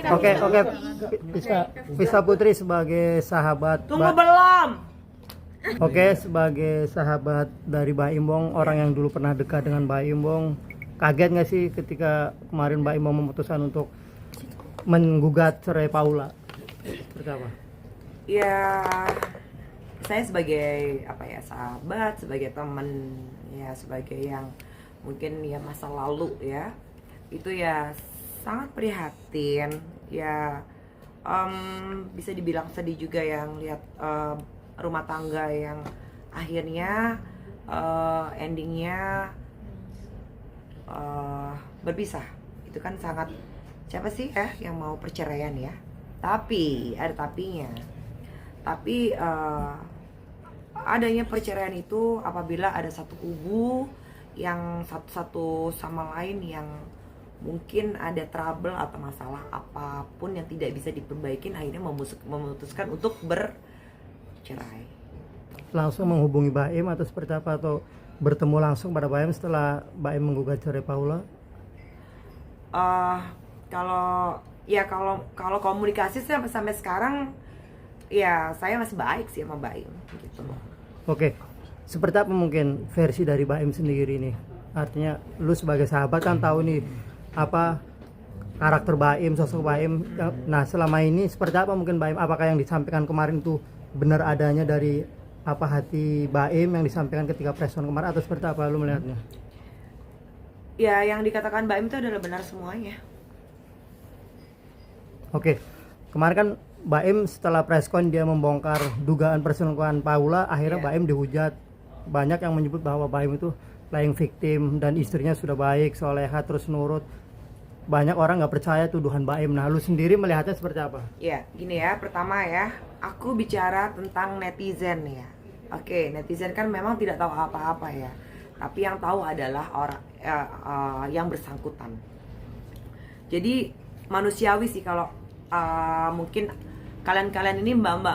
Oke, Visa Putri sebagai sahabat. Tunggu belum. Oke, sebagai sahabat dari Mbak Imbong, orang yang dulu pernah dekat dengan Mbak Imbong, kaget nggak sih ketika kemarin Mbak Imbong memutuskan untuk menggugat cerai Paula? Seperti apa? Ya, saya sebagai sahabat, sebagai teman, ya sebagai yang mungkin ya masa lalu ya, itu ya sangat prihatin ya. Bisa dibilang sedih juga yang lihat rumah tangga yang akhirnya endingnya berpisah. Itu kan sangat, siapa sih ya yang mau perceraian ya? Tapi ada tapinya. Tapi adanya perceraian itu apabila ada satu kubu yang satu sama lain yang mungkin ada trouble atau masalah apapun yang tidak bisa diperbaikin, akhirnya memutuskan untuk bercerai. Langsung menghubungi Mbak Im atau seperti apa, atau bertemu langsung pada Mbak Im setelah Mbak Im menggugat cerai Paula? Kalau komunikasi sampai sekarang ya saya masih baik sih sama Mbak Im gitu. Oke, seperti apa mungkin versi dari Mbak Im sendiri nih? Artinya lu sebagai sahabat kan tahu nih apa karakter Mbak Im, sosok Mbak Im. Nah, selama ini seperti apa mungkin Mbak Im? Apakah yang disampaikan kemarin itu benar adanya dari apa hati Mbak Im yang disampaikan ketika press con kemarin, atau seperti apa lu melihatnya? Ya, yang dikatakan Mbak Im itu adalah benar semuanya. Oke, kemarin kan Mbak Im setelah press con dia membongkar dugaan perselingkuhan Paula, akhirnya Mbak Im dihujat. Banyak yang menyebut bahwa Mbak Im itu playing victim dan istrinya sudah baik, soleha, terus nurut. Banyak orang nggak percaya tuduhan Mbak Im. Nah, lu sendiri melihatnya seperti apa? Ya, gini ya, pertama ya, aku bicara tentang netizen ya. Oke, netizen kan memang tidak tahu apa-apa ya, tapi yang tahu adalah orang yang bersangkutan. Jadi manusiawi sih kalau mungkin kalian ini mbak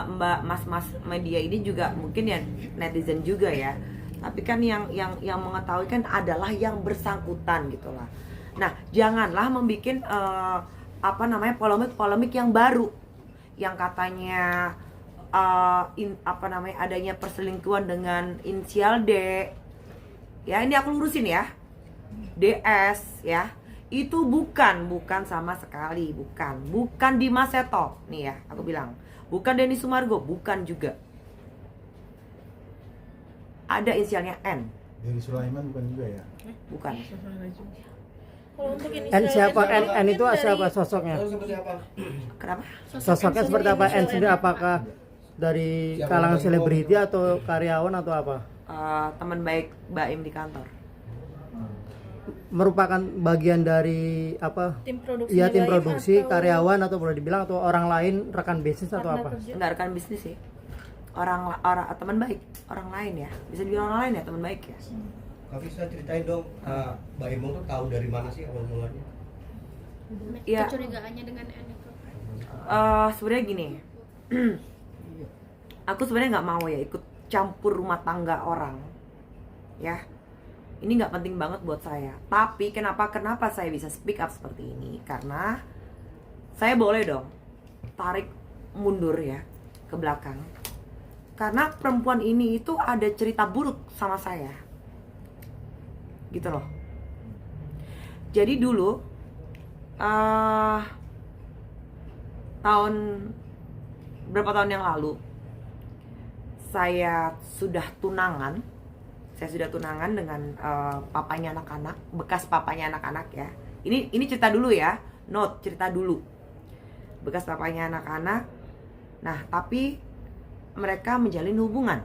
mas media ini juga mungkin ya netizen juga ya, tapi kan yang mengetahui kan adalah yang bersangkutan gitulah. Nah, janganlah membuat polemik yang baru yang katanya adanya perselingkuhan dengan inisial D. Ya, ini aku lurusin ya. DS ya. Itu bukan sama sekali, bukan Dimas Seto nih ya, aku bilang. Bukan Denny Sumargo, bukan juga. Ada inisialnya N. Denny Sulaiman bukan juga ya? Bukan. N siapa? N itu siapa sosoknya? Kenapa? Sosoknya seperti apa? N sendiri apakah dari kalangan selebriti atau karyawan atau apa? Teman baik Mbak Im di kantor. Merupakan bagian dari apa? Tim produksi. Iya, tim produksi, karyawan atau boleh dibilang atau orang lain, rekan bisnis atau apa? Enggak rekan bisnis sih. Orang teman baik, orang lain ya. Bisa dibilang orang lain ya, teman baik ya. Kak Visa ceritain dong, Mbak Imbong tuh tahu dari mana sih awal mulanya? Ya. Kecurigaannya dengan N itu. Sebenarnya gini. Aku sebenarnya nggak mau ya ikut campur rumah tangga orang. Ya. Ini nggak penting banget buat saya. Tapi kenapa saya bisa speak up seperti ini? Karena saya boleh dong tarik mundur ya ke belakang. Karena perempuan ini itu ada cerita buruk sama saya. Gitu loh. Jadi dulu berapa tahun yang lalu saya sudah tunangan dengan papanya anak-anak, bekas papanya anak-anak ya. Ini cerita dulu ya, cerita dulu. Bekas papanya anak-anak. Nah, tapi mereka menjalin hubungan.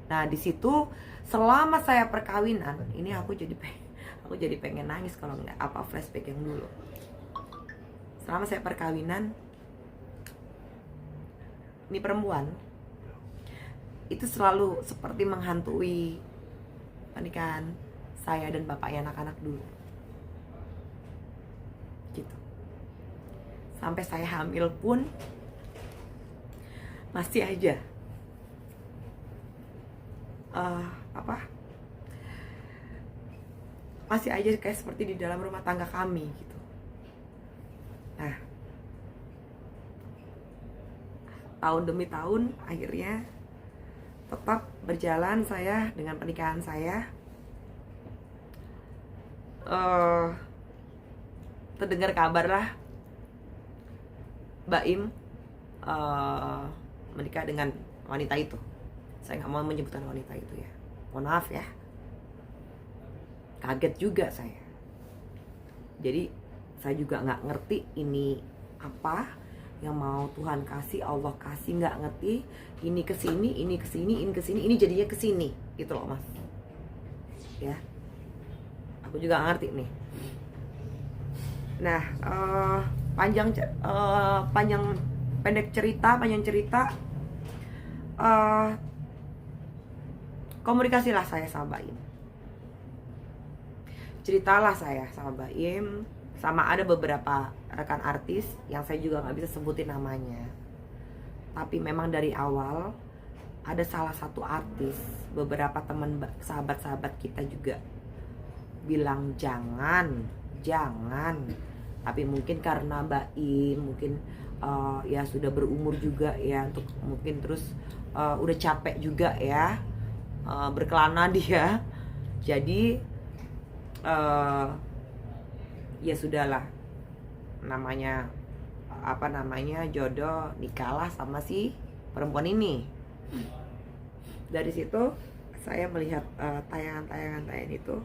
Nah, di situ selama saya perkawinan, ini aku jadi pengen nangis kalau nggak flashback yang dulu. Selama saya perkawinan, ini perempuan itu selalu seperti menghantui pernikahan saya dan bapaknya anak-anak dulu. Gitu. Sampai saya hamil pun masih aja masih aja kayak seperti di dalam rumah tangga kami gitu. tahun demi tahun akhirnya tetap berjalan saya dengan pernikahan saya. Terdengar kabar lah Mbak Im menikah dengan wanita itu. Saya nggak mau menyebutkan wanita itu ya, mohon maaf ya. Kaget juga saya. Jadi saya juga nggak ngerti ini apa yang mau Tuhan kasih, Allah kasih, nggak ngerti. Ini kesini, ini kesini, ini kesini, ini jadinya kesini, gitu loh mas. Ya, aku juga nggak ngerti nih. Nah, pendek cerita, komunikasilah saya sama Mbak Im. Ceritalah saya sama Mbak Im, sama ada beberapa rekan artis yang saya juga nggak bisa sebutin namanya. Tapi memang dari awal ada salah satu artis, beberapa teman sahabat-sahabat kita juga bilang jangan. Tapi mungkin karena Mbak Im mungkin ya sudah berumur juga ya, untuk mungkin terus udah capek juga ya berkelana dia. Jadi ya sudahlah, namanya jodoh, nikahlah sama si perempuan ini. Dari situ saya melihat tayangan itu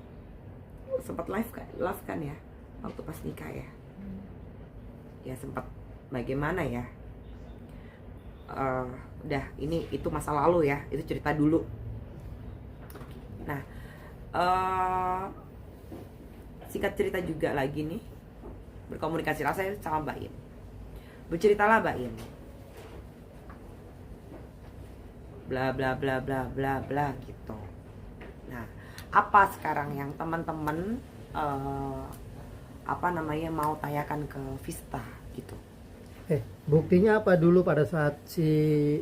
sempat live kan ya waktu pas nikah ya. Ya sempat bagaimana ya, udah itu masa lalu ya, itu cerita dulu. Nah, singkat cerita juga lagi nih, berkomunikasilah saya sama Mbak Im, berceritalah Mbak Im, bla bla bla bla bla bla gitu. Nah, apa sekarang yang teman-teman mau tanyakan ke Vista gitu? Buktinya apa dulu pada saat si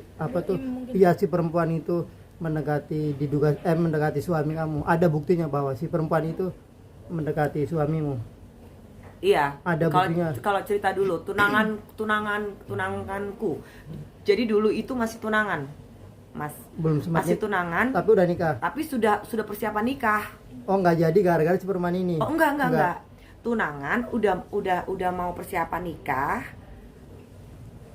perempuan itu mendekati suami kamu? Ada buktinya bahwa si perempuan itu mendekati suamimu? Iya. Ada buktinya. Kalau cerita dulu tunanganku. Jadi dulu itu masih tunangan, Mas. Belum sempat masih tunangan. Tapi udah nikah. Tapi sudah persiapan nikah. Oh, nggak jadi gara-gara si perempuan ini? Oh, enggak. Tunangan udah mau persiapan nikah.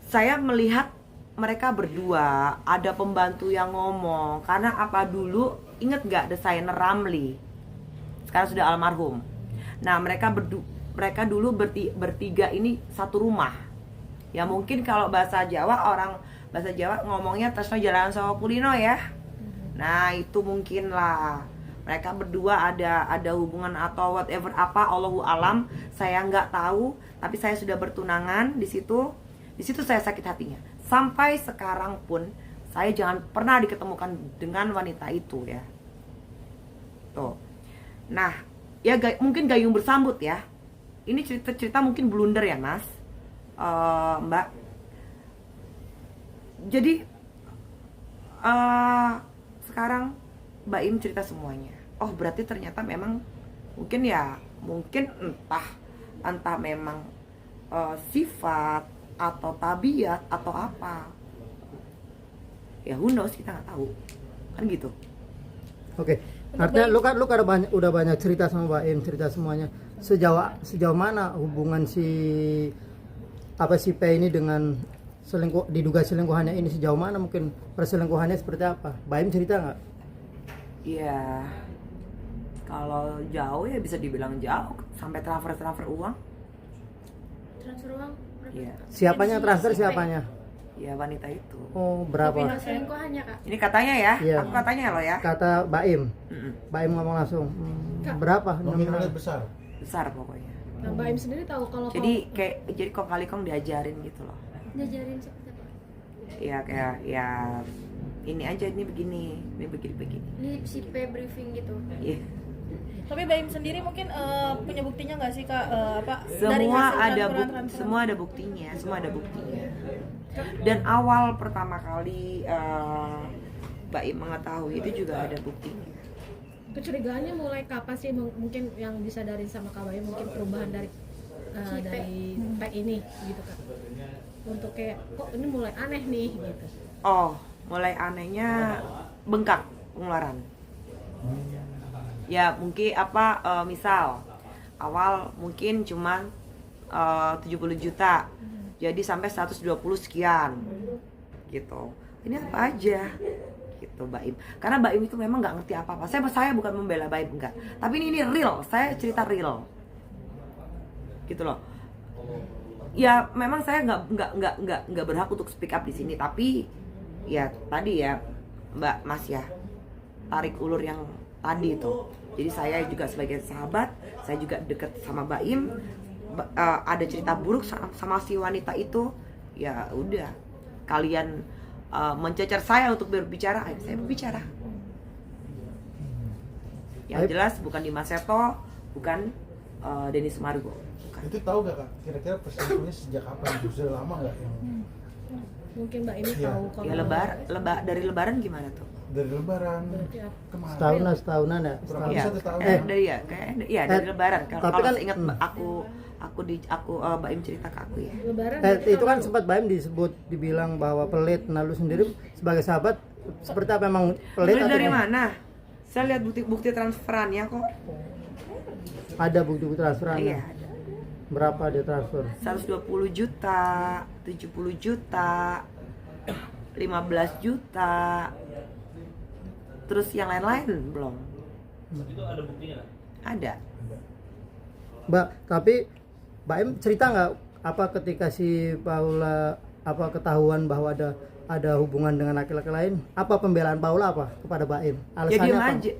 Saya melihat mereka berdua, ada pembantu yang ngomong. Karena apa dulu, inget gak desainer Ramli? Sekarang sudah almarhum. Nah, mereka dulu bertiga ini satu rumah. Ya mungkin kalau bahasa Jawa ngomongnya tresno jalan sawo kulino ya. Nah, itu mungkin lah. Mereka berdua ada hubungan atau whatever apa, Allahu alam, saya nggak tahu. Tapi saya sudah bertunangan di situ saya sakit hatinya. Sampai sekarang pun saya jangan pernah diketemukan dengan wanita itu ya. Tuh. Nah, ya mungkin gayung bersambut ya. Ini cerita mungkin blunder ya Mas, Mbak. Jadi sekarang Mbak Im cerita semuanya. Oh, berarti ternyata memang mungkin entah memang sifat atau tabiat atau apa. Ya who knows, kita nggak tahu. Kan gitu. Oke. Artinya lu kan udah banyak cerita sama Mbak Im, cerita semuanya. Sejauh mana hubungan si P ini dengan diduga selingkuhannya ini, sejauh mana mungkin perselingkuhannya seperti apa? Mbak Im cerita nggak? Iya. Kalau jauh ya bisa dibilang jauh, sampai transfer uang. Transfer uang? Iya. Siapanya transfer siapanya? Ya wanita itu. Oh, berapa? Selingkuhannya Kak? Ini katanya ya, Iya. aku katanya loh ya. Kata Mbak Im. Mm-mm. Mbak Im ngomong langsung. Berapa? Nominalnya besar. Besar pokoknya. Nah, Mbak Im sendiri tahu kalau Jadi kok kali diajarin gitu loh. ngajarin seperti apa? Ya kayak ya ini aja, ini begini. Ini si P briefing gitu. Iya. Tapi Mbak Im sendiri mungkin punya buktinya nggak sih Kak? Semua ada buktinya. Dan awal pertama kali Mbak Im mengetahui itu juga ada buktinya. Kecurigaannya mulai kapan sih mungkin yang disadari sama Kak Mbak Im, mungkin perubahan dari dari P ini gitu Kak. Untuk kayak kok ini mulai aneh nih gitu. Oh, mulai anehnya bengkak pengeluaran. Ya mungkin misal awal mungkin cuman 70 juta, jadi sampai 120 sekian gitu. Ini apa aja gitu Baim, karena Baim itu memang nggak ngerti apa-apa. Saya bukan membela Baim, enggak, tapi ini real, saya cerita real gitu loh. Ya memang saya nggak berhak untuk speak up di sini, tapi ya tadi ya Mbak Mas ya, tarik ulur yang tadi itu. Jadi saya juga sebagai sahabat, saya juga deket sama Baim. Ada cerita buruk sama si wanita itu, ya udah, kalian mencecar saya untuk berbicara, ayo saya berbicara. Yang jelas bukan Dimas Seto, bukan Denny Sumargo. Bukan. Itu tahu gak Kak, kira-kira perselingkuhannya sejak kapan? Sudah lama gak yang Mungkin Mbak ini Iya. tahu kalau Ya dari lebaran gimana tuh? dari lebaran berarti apa? kemarin? Setahunan ya. Kurang Iya. lebih 1 tahun. Dari lebaran. tapi Kalau kan- saya ingat aku Baim cerita ke aku ya. Lebaran berarti Itu kan tahun sempat Baim disebut, dibilang bahwa pelit. Nah lu sendiri sebagai sahabat seperti apa, emang pelit Beli atau dari emang mana? Saya lihat bukti transferannya kok. ada bukti-bukti transferan? Iya. Berapa dia transfer? 120 juta, 70 juta, 15 juta. Terus yang lain-lain belum. Itu ada buktinya? Ada. Mbak, tapi Baim cerita nggak apa ketika si Paula apa ketahuan bahwa ada hubungan dengan laki-laki lain? Apa pembelaan Paula apa kepada Baim? Ya Alasannya diam apa? aja.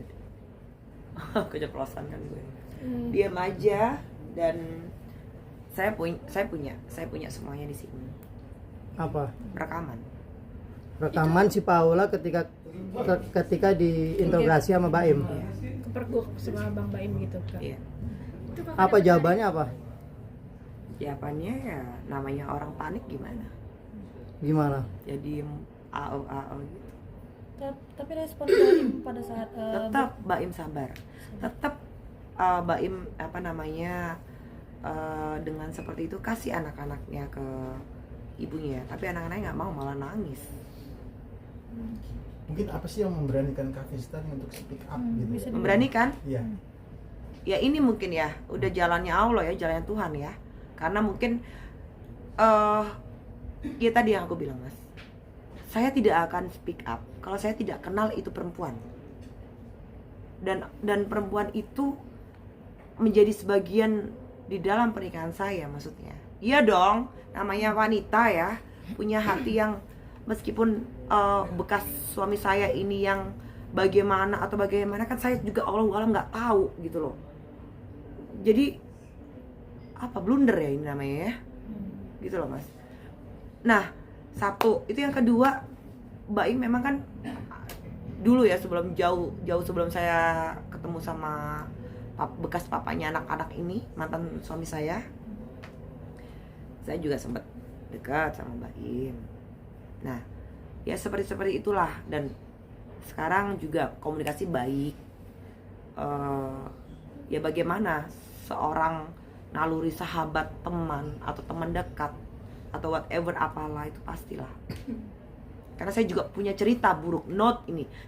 Keceplosan kan gue. Diam aja, dan saya punya semuanya di sini. Apa? Rekaman. Rekaman si Paula ketika diinterogasi sama Baim. kepergok sama Bang Baim gitu Kak. Iya. Itu Kakak Apa ada jawabannya apa? Jawabannya ya namanya orang panik gimana? Gimana? Jadi AO gitu. Tapi respon Baim pada saat Tetap Baim sabar. Tetap Baim dengan seperti itu kasih anak-anaknya ke ibunya, tapi anak-anaknya nggak mau, malah nangis. Mungkin apa sih yang memberanikan Kak Vista nih untuk speak up gitu? bisa Memberanikan? Iya. Ya ini mungkin ya udah jalannya Allah ya, jalannya Tuhan ya. Karena mungkin ya tadi yang aku bilang Mas, saya tidak akan speak up kalau saya tidak kenal itu perempuan, dan perempuan itu menjadi sebagian di dalam pernikahan saya. Maksudnya iya dong, namanya wanita ya, punya hati yang meskipun bekas suami saya ini yang bagaimana kan saya juga Allah alam nggak tahu gitu loh. Jadi apa blunder ya ini namanya ya, gitu loh Mas. Nah satu itu, yang kedua Baim memang kan dulu ya, sebelum jauh sebelum saya ketemu sama bekas papanya anak-anak ini, mantan suami saya juga sempat dekat sama Baim. Nah ya seperti itulah, dan sekarang juga komunikasi baik. Ya bagaimana seorang naluri sahabat, teman atau teman dekat atau whatever apalah itu pastilah. Karena saya juga punya cerita buruk,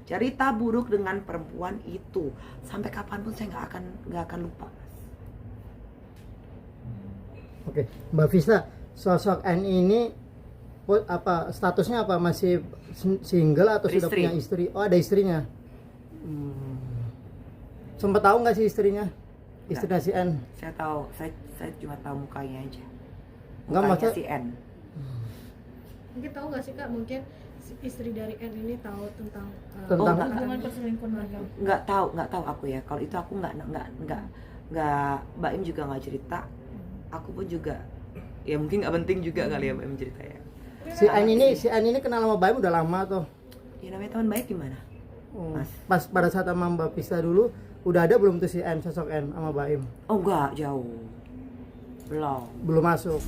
cerita buruk dengan perempuan itu, sampai kapanpun saya nggak akan lupa. Oke, Mbak Vista, sosok N ini apa statusnya, apa masih single atau sudah Istri. punya istri? Oh ada istrinya. Sempat tahu nggak sih istrinya? Istrinya si N? Saya tahu, saya cuma tahu mukanya aja. Nggak, Mukanya maksud- si N. mungkin tahu nggak sih Kak, mungkin istri dari N ini tahu tentang Tentang- hubungan perselingkuhan mereka. Nggak tahu aku ya. Kalau itu aku nggak Baim juga nggak cerita. Aku pun juga ya mungkin nggak penting juga kali ya Baim cerita ya. Si N ini kenal sama Baim udah lama tuh. Ya namanya teman baik gimana? Mas. Pas pada saat sama Mbak Vista dulu udah ada belum tuh si N, sosok N sama Baim? Oh enggak, jauh. Belum. Belum masuk.